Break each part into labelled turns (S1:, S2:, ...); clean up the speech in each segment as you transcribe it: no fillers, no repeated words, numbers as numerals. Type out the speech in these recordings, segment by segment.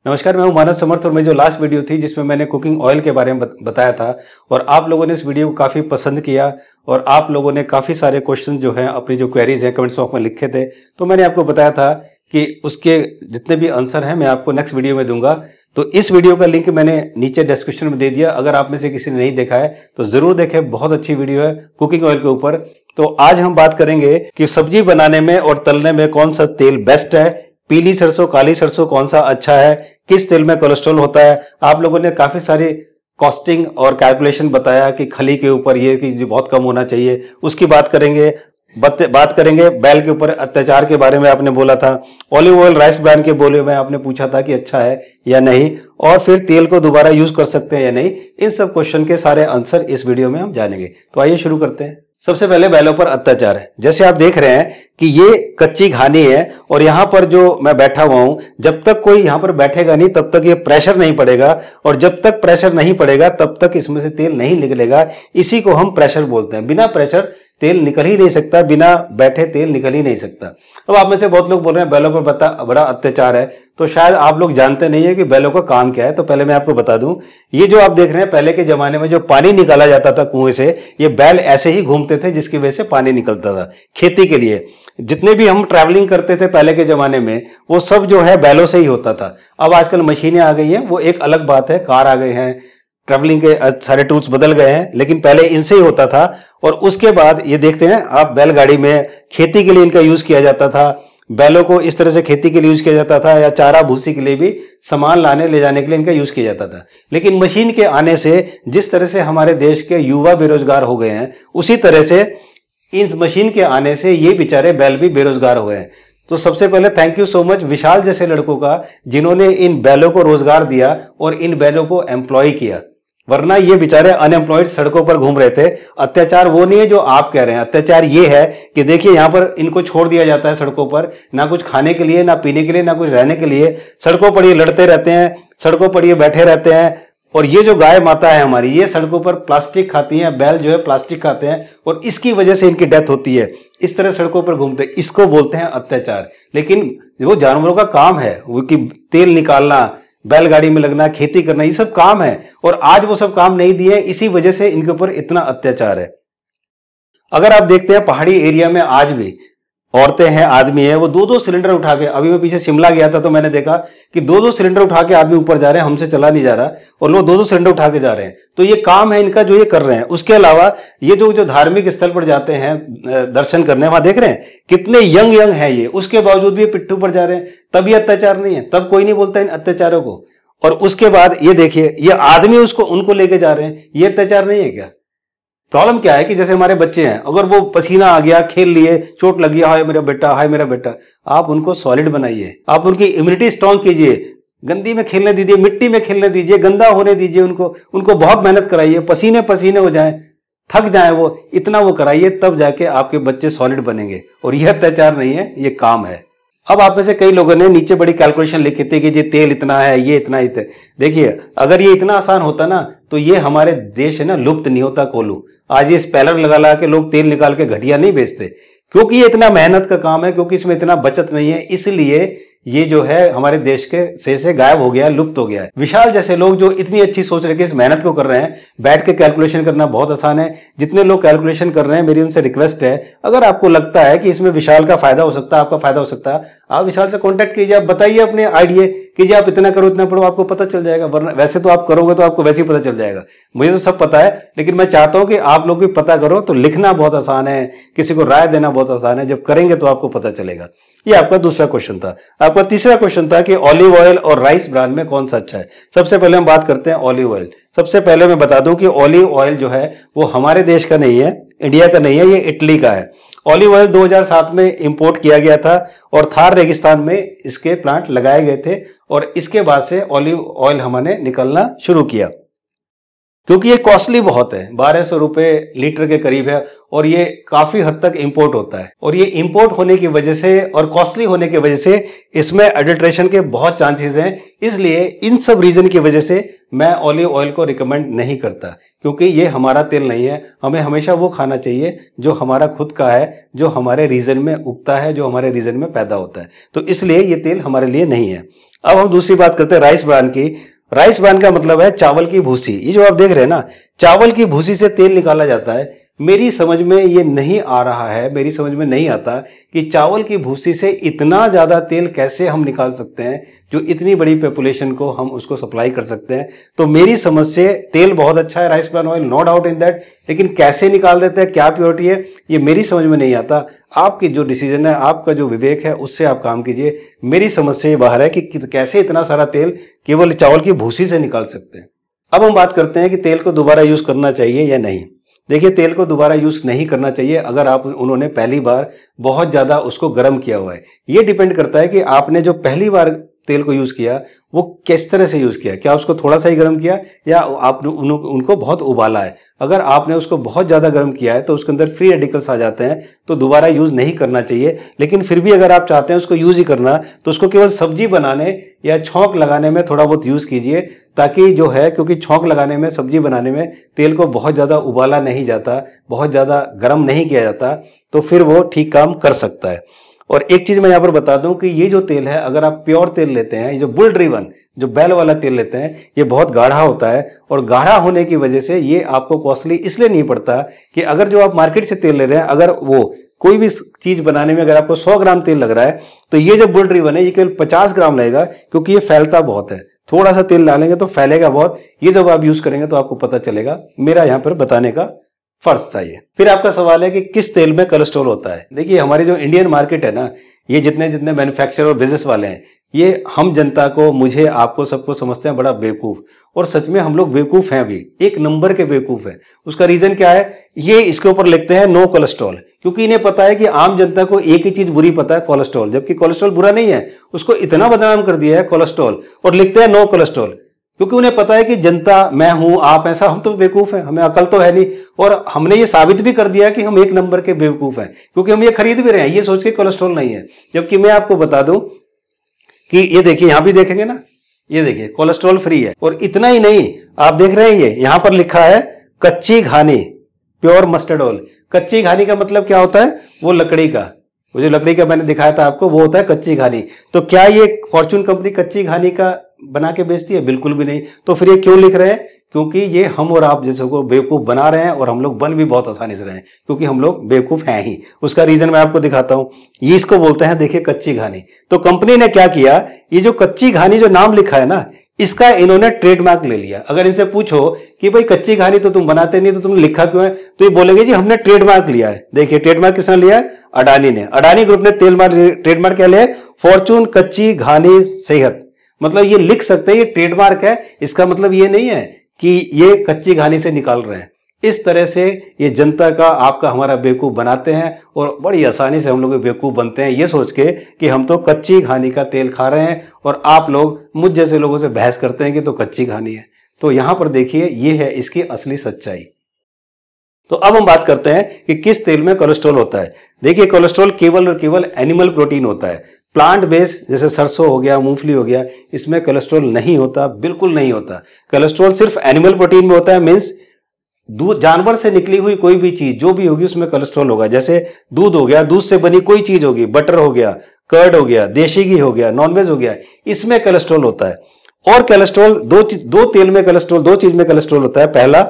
S1: नमस्कार, मैं हूं मानस समर्थ और मेरी जो लास्ट वीडियो थी जिसमें मैंने कुकिंग ऑयल के बारे में बताया था और आप लोगों ने इस वीडियो को काफ़ी पसंद किया और आप लोगों ने काफ़ी सारे क्वेश्चन जो हैं अपनी जो क्वेरीज हैं कमेंट्स बॉक्स में लिखे थे। तो मैंने आपको बताया था कि उसके जितने भी आंसर हैं मैं आपको नेक्स्ट वीडियो में दूंगा। तो इस वीडियो का लिंक मैंने नीचे डिस्क्रिप्शन में दे दिया, अगर आप में से किसी ने नहीं देखा है तो जरूर देखें, बहुत अच्छी वीडियो है कुकिंग ऑयल के ऊपर। तो आज हम बात करेंगे कि सब्जी बनाने में और तलने में कौन सा तेल बेस्ट है, पीली सरसों काली सरसों कौन सा अच्छा है, किस तेल में कोलेस्ट्रॉल होता है। आप लोगों ने काफी सारी कॉस्टिंग और कैलकुलेशन बताया कि खली के ऊपर ये कि जो बहुत कम होना चाहिए, उसकी बात करेंगे। बात करेंगे बैल के ऊपर अत्याचार के बारे में, आपने बोला था। ऑलिव ऑयल राइस ब्रांड के बोले में आपने पूछा था कि अच्छा है या नहीं, और फिर तेल को दोबारा यूज कर सकते हैं या नहीं। इन सब क्वेश्चन के सारे आंसर इस वीडियो में हम जानेंगे। तो आइए शुरू करते हैं। सबसे पहले बैलों पर अत्याचार है। जैसे आप देख रहे हैं कि ये कच्ची घानी है और यहां पर जो मैं बैठा हुआ हूं, जब तक कोई यहां पर बैठेगा नहीं तब तक ये प्रेशर नहीं पड़ेगा, और जब तक प्रेशर नहीं पड़ेगा तब तक इसमें से तेल नहीं निकलेगा। इसी को हम प्रेशर बोलते हैं। बिना प्रेशर तेल निकल ही नहीं सकता, बिना बैठे तेल निकल ही नहीं सकता। अब आप में से बहुत लोग बोल रहे हैं बैलों पर बड़ा अत्याचार है, तो शायद आप लोग जानते नहीं है कि बैलों का काम क्या है। तो पहले मैं आपको बता दूं, ये जो आप देख रहे हैं पहले के जमाने में जो पानी निकाला जाता था कुएं से, ये बैल ऐसे ही घूमते थे जिसकी वजह से पानी निकलता था खेती के लिए। जितने भी हम ट्रैवलिंग करते थे पहले के जमाने में वो सब जो है बैलों से ही होता था। अब आजकल मशीनें आ गई हैं, वो एक अलग बात है, कार आ गए हैं, ट्रैवलिंग के सारे टूल्स बदल गए हैं, लेकिन पहले इनसे ही होता था। और उसके बाद ये देखते हैं आप, बैलगाड़ी में खेती के लिए इनका यूज किया जाता था। बैलों को इस तरह से खेती के लिए यूज किया जाता था, या चारा भूसी के लिए भी सामान लाने ले जाने के लिए इनका यूज किया जाता था। लेकिन मशीन के आने से जिस तरह से हमारे देश के युवा बेरोजगार हो गए हैं, उसी तरह से इन मशीन के आने से ये बेचारे बैल भी बेरोजगार हो गए हैं। तो सबसे पहले थैंक यू सो मच विशाल जैसे लड़कों का, जिन्होंने इन बैलों को रोजगार दिया और इन बैलों को एम्प्लॉय किया, वरना ये बेचारे अनएम्प्लॉयड सड़कों पर घूम रहे थे। अत्याचार वो नहीं है जो आप कह रहे हैं, अत्याचार ये है कि देखिए यहां पर इनको छोड़ दिया जाता है सड़कों पर, ना कुछ खाने के लिए, ना पीने के लिए, ना कुछ रहने के लिए। सड़कों पर ये लड़ते रहते हैं, सड़कों पर ये बैठे रहते हैं। और ये जो गाय माता है हमारी, ये सड़कों पर प्लास्टिक खाती है, बैल जो है प्लास्टिक खाते हैं और इसकी वजह से इनकी डेथ होती है। इस तरह सड़कों पर घूमते, इसको बोलते हैं अत्याचार। लेकिन वो जानवरों का काम है, वो कि तेल निकालना, बैलगाड़ी में लगना, खेती करना, ये सब काम है। और आज वो सब काम नहीं दिए, इसी वजह से इनके ऊपर इतना अत्याचार है। अगर आप देखते हैं पहाड़ी एरिया में आज भी औरतें हैं, आदमी है, वो 2-2 सिलेंडर उठा के, अभी मैं पीछे शिमला गया था तो मैंने देखा कि 2-2 सिलेंडर उठा के आदमी ऊपर जा रहे हैं, हमसे चला नहीं जा रहा, और लोग 2-2 सिलेंडर उठा के जा रहे हैं। तो ये काम है इनका जो ये कर रहे हैं। उसके अलावा ये जो धार्मिक स्थल पर जाते हैं दर्शन करने, वहां देख रहे हैं कितने यंग है ये, उसके बावजूद भी पिट्ठू पर जा रहे हैं। तब ये अत्याचार नहीं है, तब कोई नहीं बोलता इन अत्याचारों को। और उसके बाद ये देखिए, ये आदमी उनको लेके जा रहे हैं, ये अत्याचार नहीं है क्या? प्रॉब्लम क्या है कि जैसे हमारे बच्चे हैं, अगर वो पसीना आ गया, खेल लिए, चोट लगी, हाय मेरा बेटा, हाय मेरा बेटा, आप उनको सॉलिड बनाइए, आप उनकी इम्यूनिटी स्ट्रांग कीजिए, गंदी में खेलने दीजिए, मिट्टी में खेलने दीजिए, गंदा होने दीजिए उनको बहुत मेहनत कराइए, पसीने पसीने हो जाएं, थक जाए, वो इतना वो कराइए, तब जाके आपके बच्चे सॉलिड बनेंगे। और यह अत्याचार नहीं है, ये काम है। अब आप में से कई लोगों ने नीचे बड़ी कैलकुलेशन लिखी थी कि ये तेल इतना है, ये इतना ही। देखिए अगर ये इतना आसान होता ना तो ये हमारे देश है ना लुप्त नहीं होता कोलू। आज ये स्पेलर लगा के लोग तेल निकाल के घटिया नहीं बेचते, क्योंकि ये इतना मेहनत का काम है, क्योंकि इसमें इतना बचत नहीं है, इसलिए ये जो है हमारे देश के से गायब हो गया है, लुप्त हो गया है। विशाल जैसे लोग जो इतनी अच्छी सोच रहे इस मेहनत को कर रहे हैं, बैठ के कैलकुलेशन करना बहुत आसान है। जितने लोग कैलकुलेशन कर रहे हैं, मेरी उनसे रिक्वेस्ट है, अगर आपको लगता है कि इसमें विशाल का फायदा हो सकता है, आपका फायदा हो सकता है, आप विशाल से कांटेक्ट कीजिए, आप बताइए अपने आइडिया कीजिए, आप इतना करो इतना पढ़ो, आपको पता चल जाएगा। वरना वैसे तो आप करोगे तो आपको वैसे ही पता चल जाएगा। मुझे तो सब पता है, लेकिन मैं चाहता हूं कि आप लोग भी पता करो। तो लिखना बहुत आसान है, किसी को राय देना बहुत आसान है, जब करेंगे तो आपको पता चलेगा। ये आपका दूसरा क्वेश्चन था। आपका तीसरा क्वेश्चन था कि ऑलिव ऑयल और राइस ब्रांड में कौन सा अच्छा है। सबसे पहले हम बात करते हैं ऑलिव ऑयल। सबसे पहले मैं बता दूं कि ऑलिव ऑयल जो है वो हमारे देश का नहीं है, इंडिया का नहीं है, ये इटली का है। ऑलिव ऑयल 2007 में इंपोर्ट किया गया था और थार रेगिस्तान में इसके प्लांट लगाए गए थे, और इसके बाद से ऑलिव ऑयल हमने निकलना शुरू किया। क्योंकि ये कॉस्टली बहुत है, 1200 रुपए लीटर के करीब है, और ये काफी हद तक इंपोर्ट होता है। और ये इंपोर्ट होने की वजह से और कॉस्टली होने की वजह से इसमें एडल्ट्रेशन के बहुत चांसेस हैं। इसलिए इन सब रीजन की वजह से मैं ऑलिव ऑयल को रिकमेंड नहीं करता, क्योंकि ये हमारा तेल नहीं है। हमें हमेशा वो खाना चाहिए जो हमारा खुद का है, जो हमारे रीजन में उगता है, जो हमारे रीजन में पैदा होता है। तो इसलिए ये तेल हमारे लिए नहीं है। अब हम दूसरी बात करते हैं राइस ब्रान की। राइस ब्रान का मतलब है चावल की भूसी। ये जो आप देख रहे हैं ना, चावल की भूसी से तेल निकाला जाता है। मेरी समझ में ये नहीं आ रहा है, मेरी समझ में नहीं आता कि चावल की भूसी से इतना ज्यादा तेल कैसे हम निकाल सकते हैं, जो इतनी बड़ी पॉपुलेशन को हम उसको सप्लाई कर सकते हैं। तो मेरी समझ से तेल बहुत अच्छा है rice bran oil, no doubt in that, लेकिन कैसे निकाल देते हैं, क्या प्योरिटी है, ये मेरी समझ में नहीं आता। आपकी जो डिसीजन है, आपका जो विवेक है, उससे आप काम कीजिए। मेरी समझ से ये बाहर है कि कैसे इतना सारा तेल केवल चावल की भूसी से निकाल सकते हैं। अब हम बात करते हैं कि तेल को दोबारा यूज करना चाहिए या नहीं। देखिए, तेल को दोबारा यूज नहीं करना चाहिए अगर आप उन्होंने पहली बार बहुत ज्यादा उसको गर्म किया हुआ है। ये डिपेंड करता है कि आपने जो पहली बार तेल को यूज किया वो किस तरह से यूज किया। क्या उसको थोड़ा सा ही गर्म किया या आपने उनको बहुत उबाला है। अगर आपने उसको बहुत ज्यादा गर्म किया है तो उसके अंदर फ्री रेडिकल्स आ जाते हैं, तो दोबारा यूज नहीं करना चाहिए। लेकिन फिर भी अगर आप चाहते हैं उसको यूज ही करना, तो उसको केवल सब्जी बनाने या छौंक लगाने में थोड़ा बहुत यूज कीजिए, ताकि जो है, क्योंकि छौंक लगाने में, सब्जी बनाने में तेल को बहुत ज्यादा उबाला नहीं जाता, बहुत ज्यादा गर्म नहीं किया जाता, तो फिर वो ठीक काम कर सकता है। और एक चीज मैं यहां पर बता दूं कि ये जो तेल है, अगर आप प्योर तेल लेते हैं, ये जो बुल ड्रिवन, जो बैल वाला तेल लेते हैं, ये बहुत गाढ़ा होता है। और गाढ़ा होने की वजह से ये आपको कॉस्टली इसलिए नहीं पड़ता कि अगर जो आप मार्केट से तेल ले रहे हैं, अगर वो कोई भी चीज बनाने में अगर आपको 100 ग्राम तेल लग रहा है, तो ये जो बुल ड्रिवन है ये केवल 50 ग्राम लगेगा, क्योंकि ये फैलता बहुत है। थोड़ा सा तेल डालेंगे तो फैलेगा बहुत। ये जब आप यूज करेंगे तो आपको पता चलेगा। मेरा यहां पर बताने का फर्ज था ये। फिर आपका सवाल है कि किस तेल में कोलेस्ट्रॉल होता है। देखिए, हमारी जो इंडियन मार्केट है ना, ये जितने जितने मैन्युफैक्चरर और बिजनेस वाले हैं, ये हम जनता को, मुझे, आपको, सबको समझते हैं बड़ा बेवकूफ। और सच में हम लोग बेवकूफ हैं, भी एक नंबर के बेवकूफ हैं। उसका रीजन क्या है? ये इसके ऊपर लिखते हैं नो कोलेस्ट्रॉल, क्योंकि इन्हें पता है कि आम जनता को एक ही चीज बुरी पता है, कोलेस्ट्रॉल। जबकि कोलेस्ट्रॉल बुरा नहीं है, उसको इतना बदनाम कर दिया है कोलेस्ट्रॉल, और लिखते हैं नो कोलेस्ट्रॉल, क्योंकि उन्हें पता है कि जनता, मैं हूं, आप ऐसा, हम तो बेवकूफ हैं, हमें अकल तो है नहीं। और हमने ये साबित भी कर दिया कि हम एक नंबर के बेवकूफ हैं, क्योंकि हम ये खरीद भी रहे हैं ये सोच के कोलेस्ट्रॉल नहीं है। जबकि मैं आपको बता दूं कि ये देखिए, यहां भी देखेंगे ना, ये देखिए कोलेस्ट्रॉल फ्री है। और इतना ही नहीं, आप देख रहे हैं ये यहां पर लिखा है कच्ची घानी प्योर मस्टर्ड ऑयल। कच्ची घानी का मतलब क्या होता है? वो लकड़ी का, वो जो लकड़ी का मैंने दिखाया था आपको, वो होता है कच्ची घानी। तो क्या ये फॉर्च्यून कंपनी कच्ची घानी का बना के बेचती है? बिल्कुल भी नहीं। तो फिर ये क्यों लिख रहे हैं? क्योंकि ये हम और आप जैसे को बेवकूफ बना रहे हैं, और हम लोग बन भी बहुत आसानी से रहे हैं, क्योंकि हम लोग बेवकूफ हैं ही। उसका रीजन मैं आपको दिखाता हूं। ये इसको बोलते हैं, देखिए, कच्ची घानी। तो कंपनी ने क्या किया, ये जो कच्ची घानी जो नाम लिखा है ना, इसका इन्होंने ट्रेडमार्क ले लिया। अगर इनसे पूछो कि भाई कच्ची घानी तो तुम बनाते नहीं, तो तुमने लिखा क्यों है, तो ये बोलेंगे जी हमने ट्रेडमार्क लिया है। देखिए, ट्रेडमार्क किसने लिया है? अडानी ने। अडानी ग्रुप ने ट्रेडमार्क क्या लिया है? फॉर्च्यून कच्ची घानी सेहत। मतलब ये लिख सकते हैं, ये ट्रेडमार्क है। इसका मतलब ये नहीं है कि ये कच्ची घानी से निकाल रहे हैं। इस तरह से ये जनता का, आपका, हमारा बेवकूफ बनाते हैं, और बड़ी आसानी से हम लोग बेवकूफ बनते हैं ये सोच के कि हम तो कच्ची घानी का तेल खा रहे हैं, और आप लोग मुझ जैसे लोगों से बहस करते हैं कि तो कच्ची घानी है। तो यहां पर देखिए, ये है इसकी असली सच्चाई। तो अब हम बात करते हैं कि किस तेल में कोलेस्ट्रॉल होता है। देखिए, कोलेस्ट्रॉल केवल और केवल एनिमल प्रोटीन होता है। प्लांट बेस जैसे सरसों हो गया, मूंगफली हो गया, इसमें कोलेस्ट्रॉल नहीं होता, बिल्कुल नहीं होता। कोलेस्ट्रॉल सिर्फ एनिमल प्रोटीन में होता है, मीन्स दूध, जानवर से निकली हुई कोई भी चीज जो भी होगी उसमें कोलेस्ट्रॉल होगा। जैसे दूध हो गया, दूध से बनी कोई चीज होगी, बटर हो गया, कर्ड हो गया, देशी घी हो गया, नॉनवेज हो गया, इसमें कोलेस्ट्रॉल होता है। और कोलेस्ट्रॉल दो तेल में कोलेस्ट्रॉल, दो चीज में कोलेस्ट्रॉल होता है। पहला,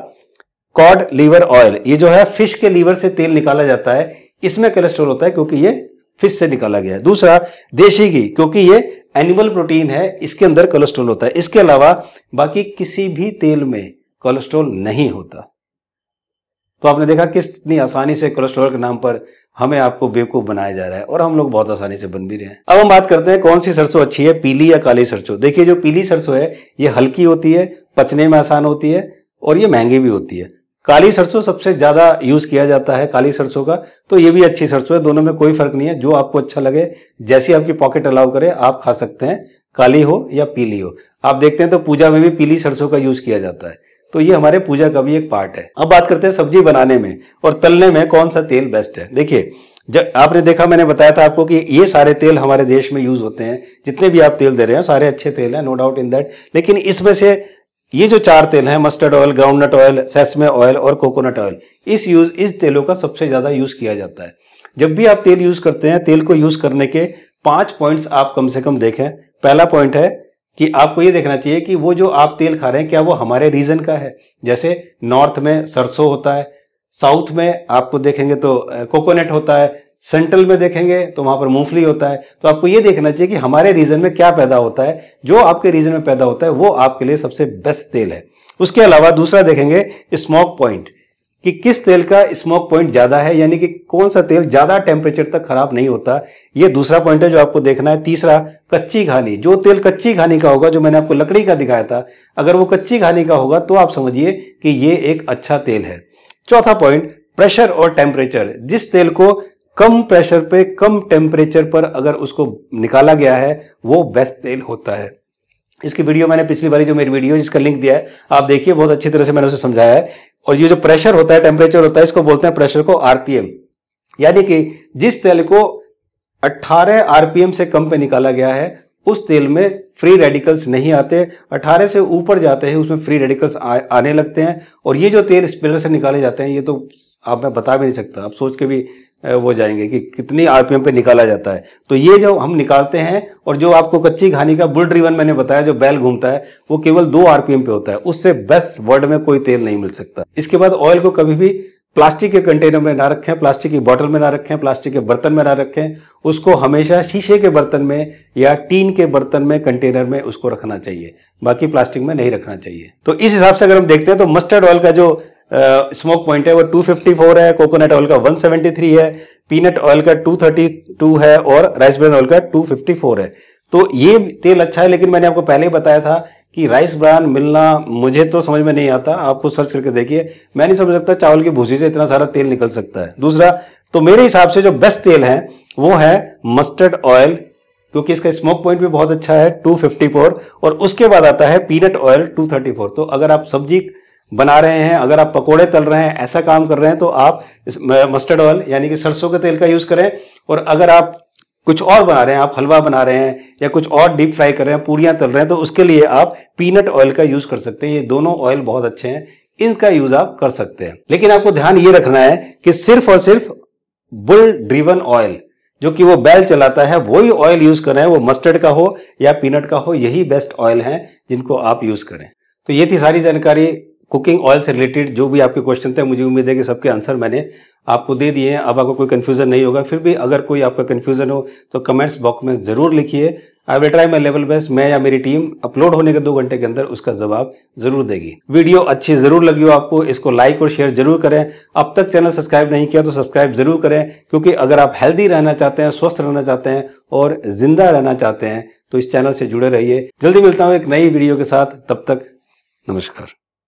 S1: कॉड लीवर ऑयल, ये जो है फिश के लीवर से तेल निकाला जाता है, इसमें कोलेस्ट्रॉल होता है, क्योंकि ये फिश से निकाला गया है। दूसरा, देशी घी, क्योंकि ये एनिमल प्रोटीन है, इसके अंदर कोलेस्ट्रॉल होता है। इसके अलावा बाकी किसी भी तेल में कोलेस्ट्रॉल नहीं होता। तो आपने देखा कितनी आसानी से कोलेस्ट्रॉल के नाम पर हमें, आपको बेवकूफ बनाया जा रहा है, और हम लोग बहुत आसानी से बन भी रहे हैं। अब हम बात करते हैं कौन सी सरसों अच्छी है, पीली या काली सरसों। देखिए, जो पीली सरसों है ये हल्की होती है, पचने में आसान होती है, और ये महंगी भी होती है। काली सरसों सबसे ज्यादा यूज किया जाता है काली सरसों का, तो ये भी अच्छी सरसों है। दोनों में कोई फर्क नहीं है, जो आपको अच्छा लगे, जैसी आपकी पॉकेट अलाउ करे, आप खा सकते हैं, काली हो या पीली हो। आप देखते हैं तो पूजा में भी पीली सरसों का यूज किया जाता है, तो ये हमारे पूजा का भी एक पार्ट है। अब बात करते हैं सब्जी बनाने में और तलने में कौन सा तेल बेस्ट है। देखिए, जब आपने देखा, मैंने बताया था आपको कि ये सारे तेल हमारे देश में यूज होते हैं, जितने भी आप तेल दे रहे हैं सारे अच्छे तेल हैं, नो डाउट इन दैट। लेकिन इसमें से ये जो 4 तेल हैं, mustard oil, groundnut oil, sesame oil और कोकोनट ऑयल, इस तेलों का सबसे ज्यादा यूज किया जाता है। जब भी आप तेल यूज करते हैं, तेल को यूज करने के 5 पॉइंट्स आप कम से कम देखें। पहला पॉइंट है कि आपको ये देखना चाहिए कि वो जो आप तेल खा रहे हैं क्या वो हमारे रीजन का है। जैसे नॉर्थ में सरसों होता है, साउथ में आपको देखेंगे तो कोकोनट होता है, सेंट्रल में देखेंगे तो वहां पर मूंगफली होता है। तो आपको ये देखना चाहिए कि हमारे रीजन में क्या पैदा होता है, जो आपके रीजन में पैदा होता है वो आपके लिए सबसे बेस्ट तेल है। उसके अलावा दूसरा देखेंगे स्मोक पॉइंट, कि किस तेल का स्मोक पॉइंट ज्यादा है, यानी कि कौन सा तेल ज्यादा टेम्परेचर तक खराब नहीं होता, ये दूसरा पॉइंट है जो आपको देखना है। तीसरा कच्ची घानी, जो तेल कच्ची घानी का होगा, जो मैंने आपको लकड़ी का दिखाया था, अगर वो कच्ची घानी का होगा तो आप समझिए कि ये एक अच्छा तेल है। चौथा पॉइंट प्रेशर और टेम्परेचर, जिस तेल को कम प्रेशर पे कम टेम्परेचर पर अगर उसको निकाला गया है वो बेस्ट तेल होता है। इसकी वीडियो मैंने पिछली बारी जो मेरी वीडियो जिसका लिंक दिया है आप देखिए, बहुत अच्छी तरह से मैंने उसे समझाया है। और ये जो प्रेशर होता है, टेम्परेचर होता है, इसको बोलते हैं प्रेशर को आरपीएम, यानी कि जिस तेल को 18 आरपीएम से कम पे निकाला गया है उस तेल में फ्री रेडिकल्स नहीं आते, 18 से ऊपर जाते हैं उसमें फ्री रेडिकल्स आने लगते हैं। और ये जो तेल स्पिलर से निकाले जाते हैं ये तो आप मैं बता भी नहीं सकता, आप सोच के भी वो जाएंगे कि कितनी आरपीएम पे निकाला जाता है। तो ये जो हम निकालते हैं, और जो आपको कच्ची घानी का बुल ड्रिवन मैंने बताया जो बैल घूमता है, वो केवल 2 आरपीएम पे होता है, उससे बेस्ट वर्ल्ड में कोई तेल नहीं मिल सकता। इसके बाद ऑयल को कभी भी प्लास्टिक के कंटेनर में ना रखें, प्लास्टिक की बोतल में ना रखें, प्लास्टिक के बर्तन में ना रखें, उसको हमेशा शीशे के बर्तन में या टीन के बर्तन में, कंटेनर में उसको रखना चाहिए, बाकी प्लास्टिक में नहीं रखना चाहिए। तो इस हिसाब से अगर हम देखते हैं तो मस्टर्ड ऑयल का जो स्मोक पॉइंट है वो 254 है, कोकोनट ऑयल का 173 है, पीनट ऑयल का 232 है और राइस ब्रान ऑयल का 254 है। तो ये तेल अच्छा है, लेकिन मैंने आपको पहले ही बताया था कि राइस ब्रान मिलना मुझे तो समझ में नहीं आता, आपको सर्च करके देखिए, मैं नहीं समझ सकता चावल की भूसी से इतना सारा तेल निकल सकता है। दूसरा, तो मेरे हिसाब से जो बेस्ट तेल है वो है मस्टर्ड ऑयल, क्योंकि इसका स्मोक पॉइंट भी बहुत अच्छा है 254, और उसके बाद आता है पीनट ऑयल 234। तो अगर आप सब्जी बना रहे हैं, अगर आप पकोड़े तल रहे हैं, ऐसा काम कर रहे हैं, तो आप मस्टर्ड ऑयल यानी कि सरसों के तेल का यूज करें। और अगर आप कुछ और बना रहे हैं, आप हलवा बना रहे हैं या कुछ और डीप फ्राई कर रहे हैं, पूरियां तल रहे हैं, तो उसके लिए आप पीनट ऑयल का यूज कर सकते हैं। ये दोनों ऑयल बहुत अच्छे हैं, इनका यूज आप कर सकते हैं। लेकिन आपको ध्यान ये रखना है कि सिर्फ और सिर्फ बुल ड्रिवन ऑयल, जो कि वो बैल चलाता है, वही ऑयल यूज कर रहे हैं, वो मस्टर्ड का हो या पीनट का हो, यही बेस्ट ऑयल है जिनको आप यूज करें। तो ये थी सारी जानकारी कुकिंग ऑयल से रिलेटेड। जो भी आपके क्वेश्चन थे मुझे उम्मीद है कि सबके आंसर मैंने आपको दे दिए हैं। अब आपको कोई कंफ्यूजन नहीं होगा। फिर भी अगर कोई आपका कंफ्यूजन हो तो कमेंट्स बॉक्स में जरूर लिखिए। I will try my level best. मैं या मेरी टीम अपलोड होने के 2 घंटे के अंदर उसका जवाब जरूर देगी। वीडियो अच्छी जरूर लगी हो आपको, इसको लाइक और शेयर जरूर करें। अब तक चैनल सब्सक्राइब नहीं किया तो सब्सक्राइब जरूर करें, क्योंकि अगर आप हेल्दी रहना चाहते हैं, स्वस्थ रहना चाहते हैं और जिंदा रहना चाहते हैं तो इस चैनल से जुड़े रहिए। जल्दी मिलता हूं एक नई वीडियो के साथ, तब तक नमस्कार।